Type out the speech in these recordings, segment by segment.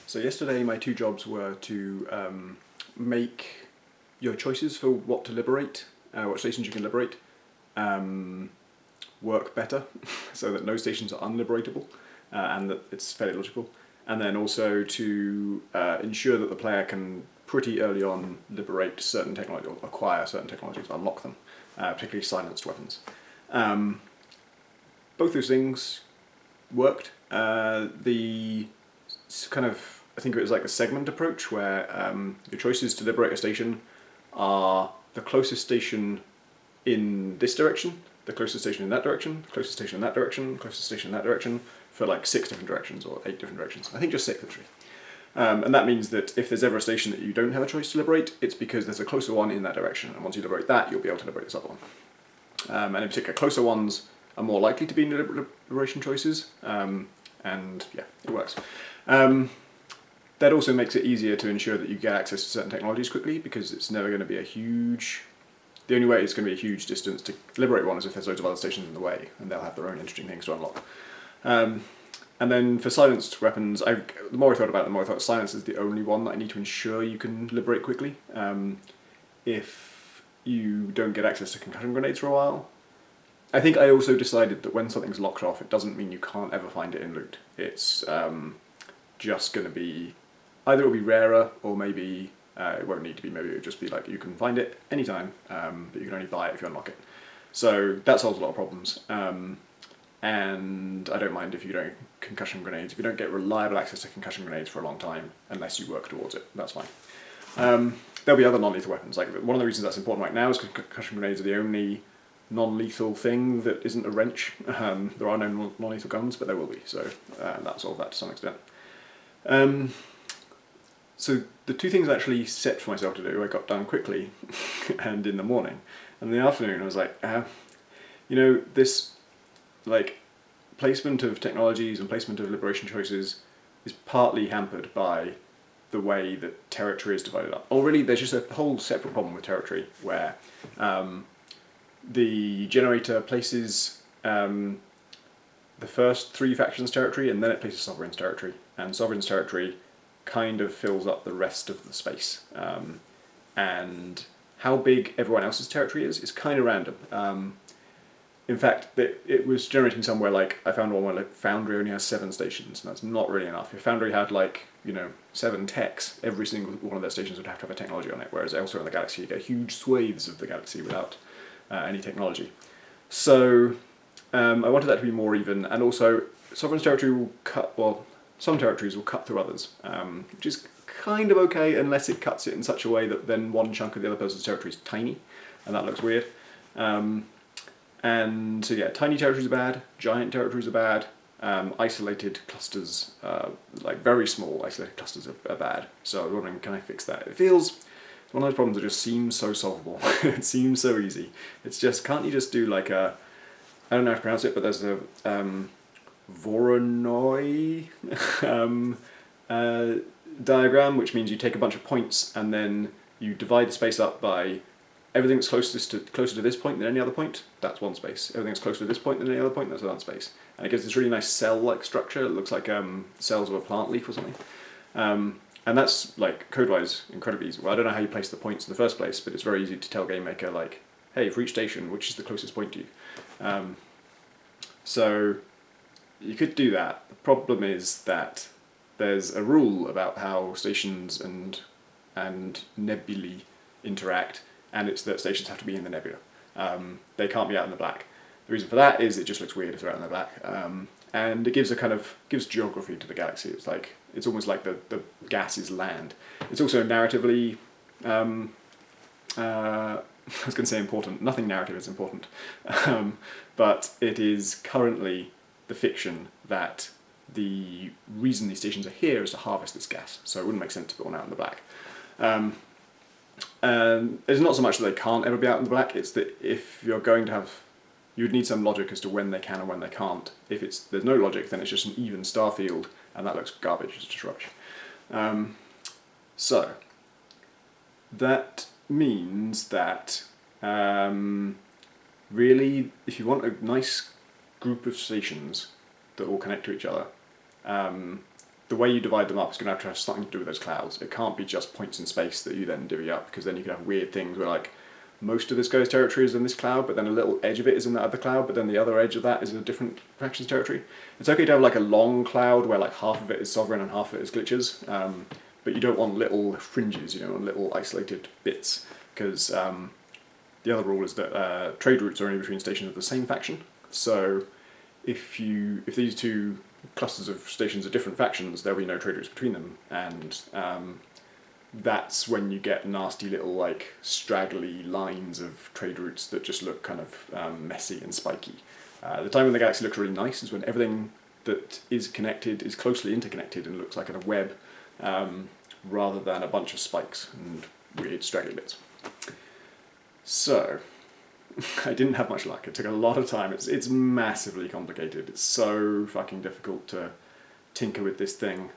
So yesterday my two jobs were to make your choices for what to liberate, what stations you can liberate, work better, so that no stations are unliberatable, and that it's fairly logical. And then also to ensure that the player can pretty early on liberate certain technology, or acquire certain technologies, unlock them, particularly silenced weapons. Both those things worked. The kind of, I think it was like a segment approach where your choices to liberate a station are the closest station in this direction, the closest station in that direction, the closest station in that direction, the closest station in that direction, for like 6 different directions or 8 different directions. I think just 6 actually. And that means that if there's ever a station that you don't have a choice to liberate, it's because there's a closer one in that direction, and once you liberate that, you'll be able to liberate this other one. And in particular, closer ones are more likely to be liberation choices, and yeah, it works. That also makes it easier to ensure that you get access to certain technologies quickly, because it's never going to be a huge... The only way it's going to be a huge distance to liberate one is if there's loads of other stations in the way, and they'll have their own interesting things to unlock. And then for silenced weapons, the more I thought about it, the more I thought silence is the only one that I need to ensure you can liberate quickly. If you don't get access to concussion grenades for a while. I think I also decided that when something's locked off, it doesn't mean you can't ever find it in loot. It's just going to be... Either it'll be rarer, or maybe it won't need to be. Maybe it'll just be like you can find it anytime, but you can only buy it if you unlock it. So that solves a lot of problems. And I don't mind if you don't concussion grenades. If you don't get reliable access to concussion grenades for a long time, unless you work towards it, that's fine. There'll be other non-lethal weapons. Like, one of the reasons that's important right now is because concussion grenades are the only non-lethal thing that isn't a wrench. There are no non-lethal guns, but there will be. So that solves that to some extent. So the two things I actually set for myself to do, I got done quickly and in the morning. And in the afternoon I was like, this like placement of technologies and placement of liberation choices is partly hampered by the way that territory is divided up. Or really, there's just a whole separate problem with territory where the generator places the first 3 factions' territory, and then it places Sovereign's territory. And Sovereign's territory kind of fills up the rest of the space. And how big everyone else's territory is kind of random. In fact, it was generating somewhere like, I found one where like Foundry only has 7 stations, and that's not really enough. If Foundry had 7 techs, every single one of their stations would have to have a technology on it, whereas elsewhere in the galaxy you get huge swathes of the galaxy without any technology. So I wanted that to be more even, and also Sovereign's territory will some territories will cut through others, which is kind of okay unless it cuts it in such a way that then one chunk of the other person's territory is tiny, and that looks weird. And so yeah, tiny territories are bad, giant territories are bad, isolated clusters, like very small isolated clusters are bad. So I was wondering, can I fix that? It feels one of those problems that just seems so solvable. It seems so easy. It's just, can't you just do like I don't know how to pronounce it, but there's a Voronoi diagram, which means you take a bunch of points and then you divide the space up by everything that's closer to this point than any other point, that's one space. Everything that's closer to this point than any other point, that's another space. And it gives this really nice cell-like structure. It looks like cells of a plant leaf or something. And that's, like, code-wise, incredibly easy. Well, I don't know how you place the points in the first place, but it's very easy to tell GameMaker, like, hey, for each station, which is the closest point to you? So you could do that. The problem is that there's a rule about how stations and nebulae interact, and it's that stations have to be in the nebula. They can't be out in the black. The reason for that is it just looks weird if they're out in the black. And it gives gives geography to the galaxy. It's almost like the gas is land. It's also narratively, I was going to say important. Nothing narrative is important. But it is currently the fiction that the reason these stations are here is to harvest this gas. So it wouldn't make sense to put one out in the black. And it's not so much that they can't ever be out in the black, it's that if you're going to have... You would need some logic as to when they can and when they can't. If there's no logic, then it's just an even star field, and that looks garbage, it's just rubbish. So, that means that really, if you want a nice group of stations that all connect to each other, the way you divide them up is going to have something to do with those clouds. It can't be just points in space that you then divvy up, because then you can have weird things where like most of this guy's territory is in this cloud, but then a little edge of it is in that other cloud, but then the other edge of that is in a different faction's territory. It's okay to have like a long cloud where like half of it is sovereign and half of it is glitches, but you don't want little fringes, you know, and little isolated bits, because the other rule is that trade routes are only between stations of the same faction. So if these two clusters of stations are different factions, there'll be no trade routes between them, and that's when you get nasty little like straggly lines of trade routes that just look kind of messy and spiky. The time when the galaxy looks really nice is when everything that is connected is closely interconnected and looks like in a web, rather than a bunch of spikes and weird straggly bits. So, I didn't have much luck. It took a lot of time. It's massively complicated. It's so fucking difficult to tinker with this thing.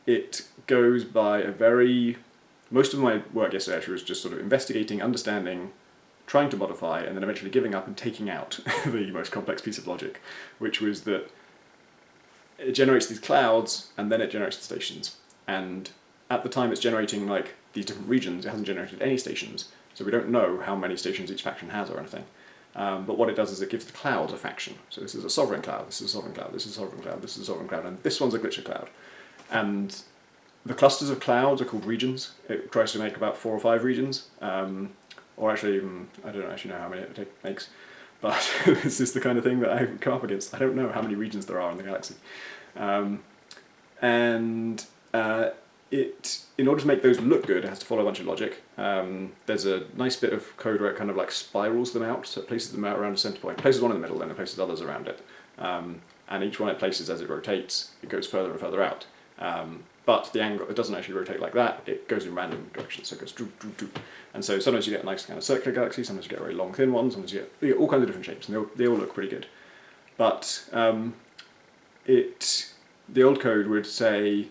It goes by most of my work yesterday actually was just sort of investigating, understanding, trying to modify, and then eventually giving up and taking out the most complex piece of logic, which was that it generates these clouds and then it generates the stations. And at the time it's generating like these different regions, it hasn't generated any stations, so we don't know how many stations each faction has or anything. But what it does is it gives the clouds a faction. So this is a sovereign cloud, this is a sovereign cloud, this is a sovereign cloud, this is a sovereign cloud, and this one's a glitcher cloud. And the clusters of clouds are called regions. It tries to make about 4 or 5 regions, or actually, I don't actually know how many it makes, but this is the kind of thing that I've come up against. I don't know how many regions there are in the galaxy. In order to make those look good, it has to follow a bunch of logic. There's a nice bit of code where it kind of like spirals them out, so it places them out around a center point. It places one in the middle, then it places others around it. And each one it places as it rotates, it goes further and further out. But the angle, it doesn't actually rotate like that, it goes in random directions, so it goes droop, droop, droop. And so sometimes you get a nice kind of circular galaxy, sometimes you get a very long thin one, sometimes you get all kinds of different shapes, and they all look pretty good. But the old code would say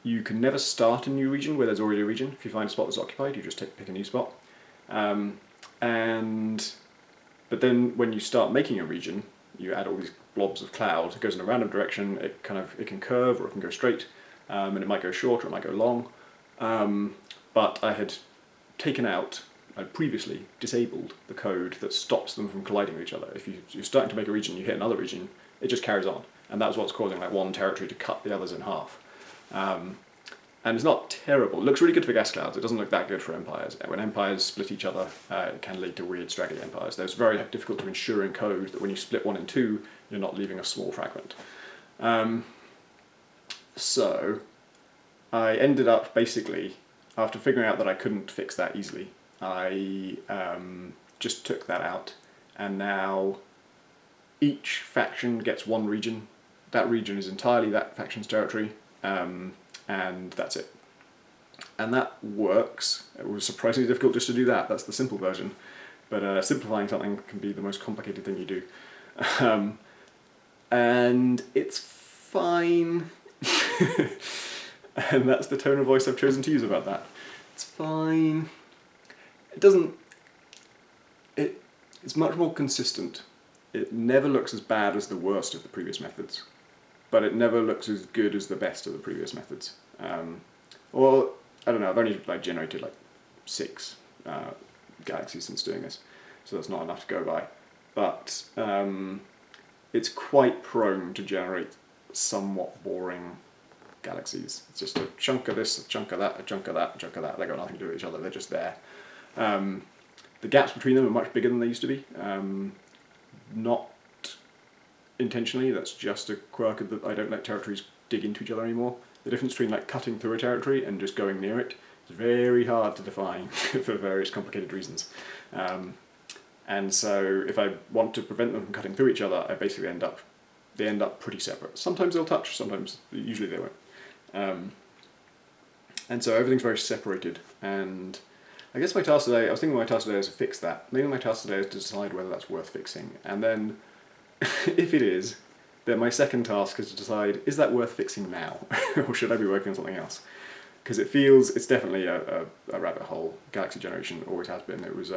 you can never start a new region where there's already a region. If you find a spot that's occupied, you just pick a new spot. But then when you start making a region, you add all these blobs of cloud. It goes in a random direction. It can curve or it can go straight, and it might go short or it might go long. But I had I'd previously disabled the code that stops them from colliding with each other. If you're starting to make a region, you hit another region, it just carries on, and that's what's causing like one territory to cut the others in half. And it's not terrible. It looks really good for gas clouds. It doesn't look that good for empires. When empires split each other, it can lead to weird straggly empires. It's very difficult to ensure in code that when you split one in two, you're not leaving a small fragment. So I ended up basically, after figuring out that I couldn't fix that easily, I just took that out, and now each faction gets one region. That region is entirely that faction's territory. And that's it. And that works. It was surprisingly difficult just to do that. That's the simple version. But simplifying something can be the most complicated thing you do. And it's fine. And that's the tone of voice I've chosen to use about that. It's fine. It's much more consistent. It never looks as bad as the worst of the previous methods, but it never looks as good as the best of the previous methods. Or, I don't know, I've only generated 6 galaxies since doing this, so that's not enough to go by. But it's quite prone to generate somewhat boring galaxies. It's just a chunk of this, a chunk of that, a chunk of that, a chunk of that. They've got nothing to do with each other, they're just there. The gaps between them are much bigger than they used to be. Not intentionally, that's just a quirk of that I don't let territories dig into each other anymore. The difference between cutting through a territory and just going near it is very hard to define for various complicated reasons. And so if I want to prevent them from cutting through each other, I basically they end up pretty separate. Sometimes they'll touch, usually they won't. And so everything's very separated, and I guess I was thinking my task today is to fix that. Maybe my task today is to decide whether that's worth fixing, and then if it is, then my second task is to decide, is that worth fixing now, or should I be working on something else? Because it's definitely a rabbit hole. Galaxy generation always has been. It was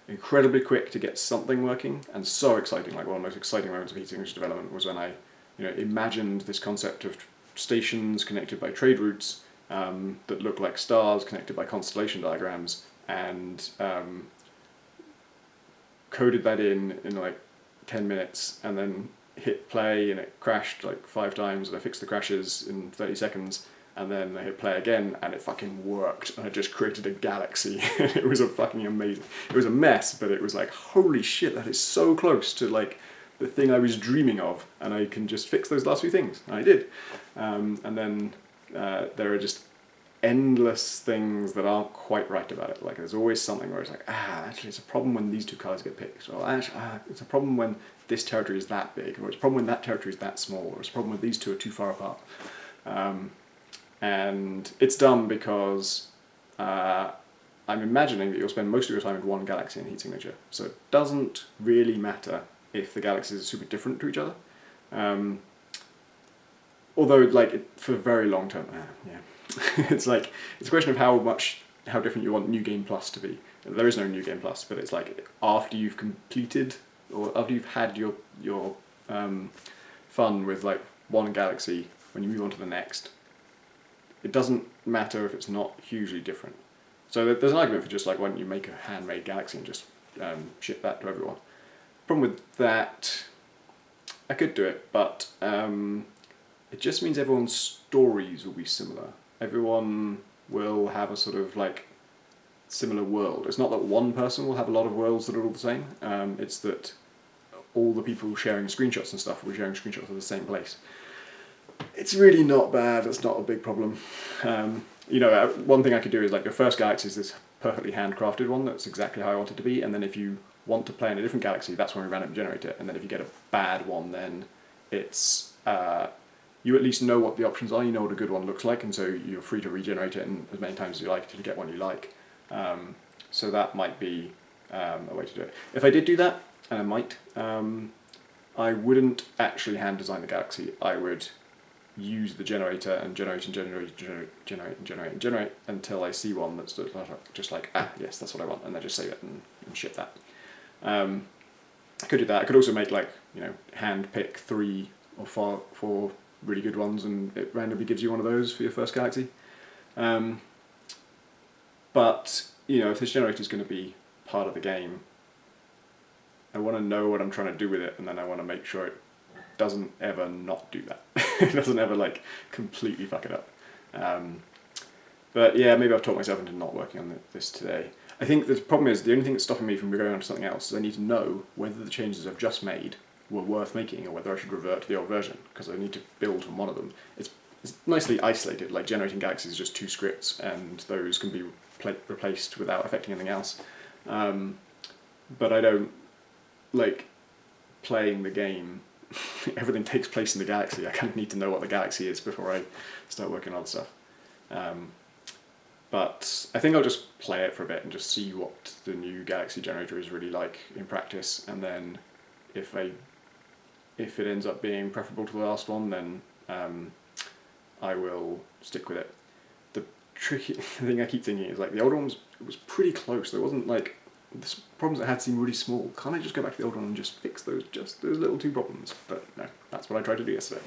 incredibly quick to get something working, and so exciting. One of the most exciting moments of Heat Signature development was when I imagined this concept of stations connected by trade routes that look like stars connected by constellation diagrams, and coded that in like 10 minutes, and then hit play and it crashed like 5 times, and I fixed the crashes in 30 seconds, and then I hit play again and it fucking worked, and I just created a galaxy. It was a fucking amazing, it was a mess, but it was like, holy shit, that is so close to like the thing I was dreaming of, and I can just fix those last few things, and I did. And then there are just endless things that aren't quite right about it. Like there's always something where it's like, actually it's a problem when these 2 colours get picked, or actually it's a problem when this territory is that big, or it's a problem when that territory is that small, or it's a problem when these 2 are too far apart. And it's dumb because I'm imagining that you'll spend most of your time in one galaxy in heat signature, so it doesn't really matter if the galaxies are super different to each other. Although, like, for very long term, yeah. It's like, it's a question of how different you want New Game Plus to be. There is no New Game Plus, but it's like, after you've completed, or after you've had your fun with like one galaxy, when you move on to the next, it doesn't matter if it's not hugely different. So there's an argument for just like, why don't you make a handmade galaxy and just ship that to everyone. Problem with that, I could do it, but it just means everyone's stories will be similar. Everyone will have a sort of like similar world. It's not that one person will have a lot of worlds that are all the same, it's that all the people sharing screenshots and stuff will be sharing screenshots of the same place. It's really not bad, it's not a big problem. One thing I could do is like, your first galaxy is this perfectly handcrafted one that's exactly how I want it to be, and then if you want to play in a different galaxy, that's when we randomly generate it, and then if you get a bad one, then it's you at least know what the options are, you know what a good one looks like, and so you're free to regenerate it as many times as you like until you get one you like. So that might be a way to do it. If I did do that, and I might, I wouldn't actually hand design the galaxy. I would use the generator and generate until I see one that's just like, yes, that's what I want, and then just save it and ship that. I could do that. I could also make like, hand pick 3 or 4 really good ones, and it randomly gives you one of those for your first galaxy. But if this generator is going to be part of the game, I want to know what I'm trying to do with it, and then I want to make sure it doesn't ever not do that. It doesn't ever like completely fuck it up. But yeah, maybe I've talked myself into not working on this today. I think the problem is, the only thing that's stopping me from going on to something else is I need to know whether the changes I've just made were worth making, or whether I should revert to the old version, because I need to build from one of them. It's nicely isolated, like generating galaxies is just 2 scripts, and those can be replaced without affecting anything else. But I don't like playing the game. Everything takes place in the galaxy. I kind of need to know what the galaxy is before I start working on other stuff. But I think I'll just play it for a bit and just see what the new galaxy generator is really like in practice, and then if it ends up being preferable to the last one, then I will stick with it. The tricky thing I keep thinking is like, the old one was pretty close. There wasn't like, the problems I had seemed really small. Can't I just go back to the old one and just fix those little 2 problems? But no, that's what I tried to do yesterday.